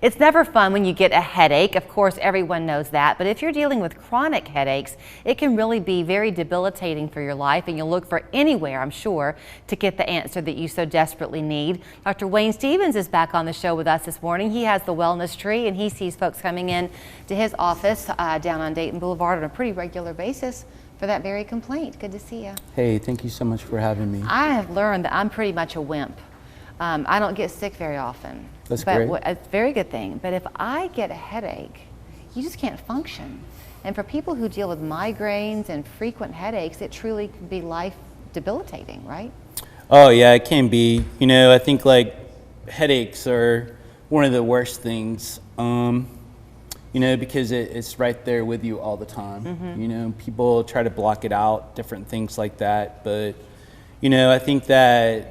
It's never fun when you get a headache. Of course, everyone knows that. But if you're dealing with chronic headaches, it can really be very debilitating for your life, and you'll look for anywhere, I'm sure, to get the answer that you so desperately need. Dr. Wayne Stevens is back on the show with us this morning. He has the Wellness Tree, and he sees folks coming in to his office down on Dayton Boulevard on a pretty regular basis for that very complaint. Good to see you. Hey, thank you so much for having me. I have learned that I'm pretty much a wimp. I don't get sick very often. That's great. It's a very good thing. But if I get a headache, you just can't function. And for people who deal with migraines and frequent headaches, it truly can be life debilitating, right? Oh yeah, it can be. You know, I think like headaches are one of the worst things, you know, because it's right there with you all the time. Mm-hmm. You know, people try to block it out, different things like that. But, you know, I think that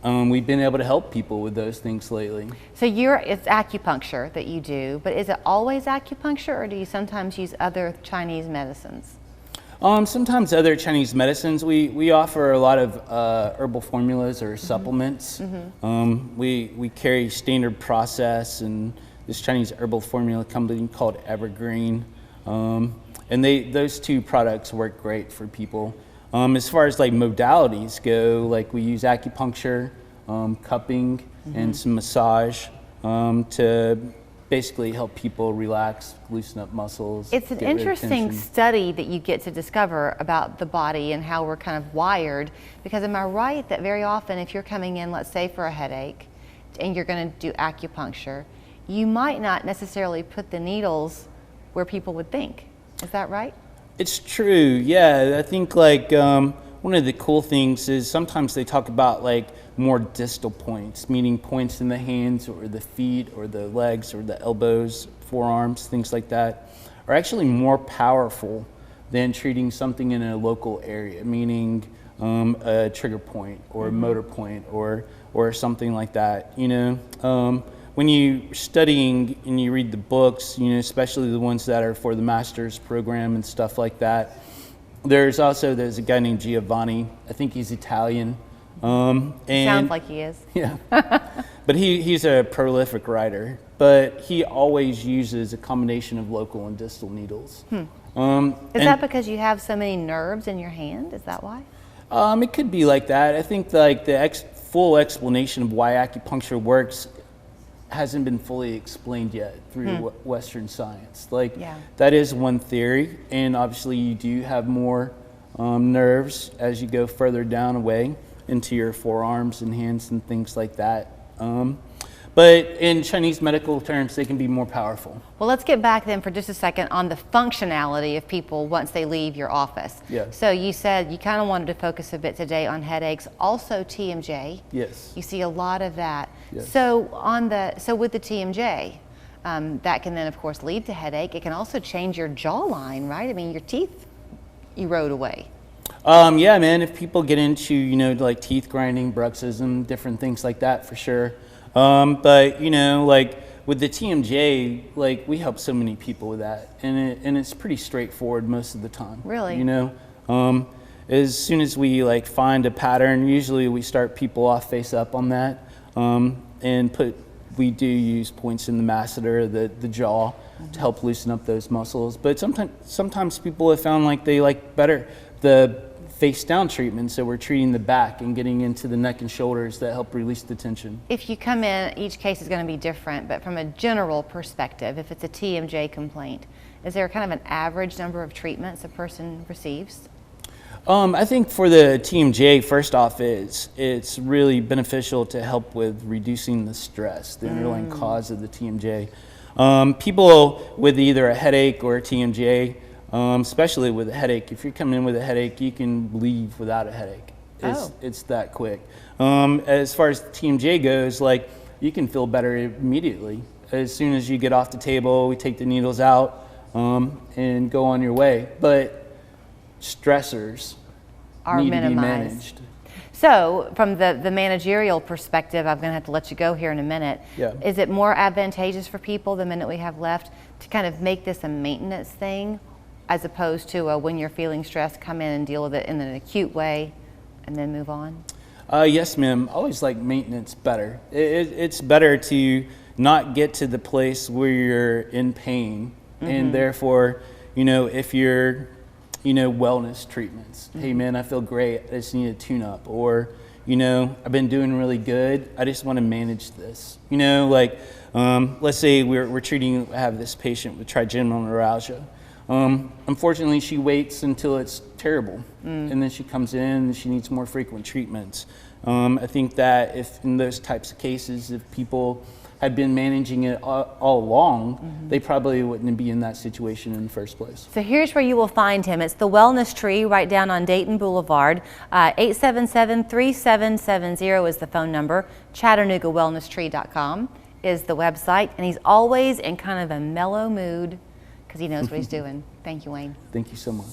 we've been able to help people with those things lately. So it's acupuncture that you do, but is it always acupuncture, or do you sometimes use other Chinese medicines? Sometimes other Chinese medicines. We offer a lot of herbal formulas or supplements. Mm-hmm. We carry Standard Process and this Chinese herbal formula company called Evergreen. And those two products work great for people. As far as like modalities go, like we use acupuncture, cupping, mm-hmm. and some massage to basically help people relax, loosen up muscles. It's an interesting study that you get to discover about the body and how we're kind of wired, because am I right that very often if you're coming in, let's say for a headache, and you're going to do acupuncture, you might not necessarily put the needles where people would think. Is that right? It's true, yeah. I think like one of the cool things is sometimes they talk about like more distal points, meaning points in the hands or the feet or the legs or the elbows, forearms, things like that, are actually more powerful than treating something in a local area, meaning a trigger point or a motor point or something like that. You know, when you're studying and you read the books, you know, especially the ones that are for the master's program and stuff like that, there's a guy named Giovanni. I think he's Italian. And sounds like he is. Yeah. But he's a prolific writer, but he always uses a combination of local and distal needles. Is that because you have so many nerves in your hand? Is that why? It could be like that. I think like the full explanation of why acupuncture works hasn't been fully explained yet through Western science. Like that is one theory, and obviously you do have more nerves as you go further down away into your forearms and hands and things like that. But in Chinese medical terms, they can be more powerful. Well, let's get back then for just a second on the functionality of people once they leave your office. Yes. So you said you kind of wanted to focus a bit today on headaches, also TMJ. Yes. You see a lot of that. Yes. So with the TMJ, that can then of course lead to headache. It can also change your jawline, right? I mean, your teeth erode away. Yeah, man, if people get into, you know, like teeth grinding, bruxism, different things like that, for sure. But, you know, like with the TMJ, like we help so many people with that, and it's pretty straightforward most of the time. Really? You know, as soon as we like find a pattern, usually we start people off face up on that, and we do use points in the masseter, the jaw, to help loosen up those muscles. But sometimes people have found like they like better the face down treatment, so we're treating the back and getting into the neck and shoulders that help release the tension. If you come in, each case is going to be different, but from a general perspective, if it's a TMJ complaint, is there kind of an average number of treatments a person receives? I think for the TMJ, first off, it's really beneficial to help with reducing the stress, the underlying cause of the TMJ. People with either a headache or a TMJ, especially with a headache, if you're coming in with a headache, you can leave without a headache. It's that quick. As far as TMJ goes, like you can feel better immediately. As soon as you get off the table, we take the needles out and go on your way. But stressors need to be managed. So from the managerial perspective, I'm going to have to let you go here in a minute. Yeah. Is it more advantageous for people, the minute we have left, to kind of make this a maintenance thing, as opposed to when you're feeling stressed, come in and deal with it in an acute way and then move on? Yes, ma'am. I always like maintenance better. It's better to not get to the place where you're in pain. And therefore, you know, if you're, you know, wellness treatments, hey man, I feel great, I just need a tune up. Or, you know, I've been doing really good, I just want to manage this. You know, like, let's say I have this patient with trigeminal neuralgia. Unfortunately, she waits until it's terrible, and then she comes in and she needs more frequent treatments. I think that if in those types of cases, if people had been managing it all along, they probably wouldn't be in that situation in the first place. So here's where you will find him. It's the Wellness Tree right down on Dayton Boulevard. 877-3770 is the phone number. ChattanoogaWellnessTree.com is the website. And he's always in kind of a mellow mood because he knows what he's doing. Thank you, Wayne. Thank you so much.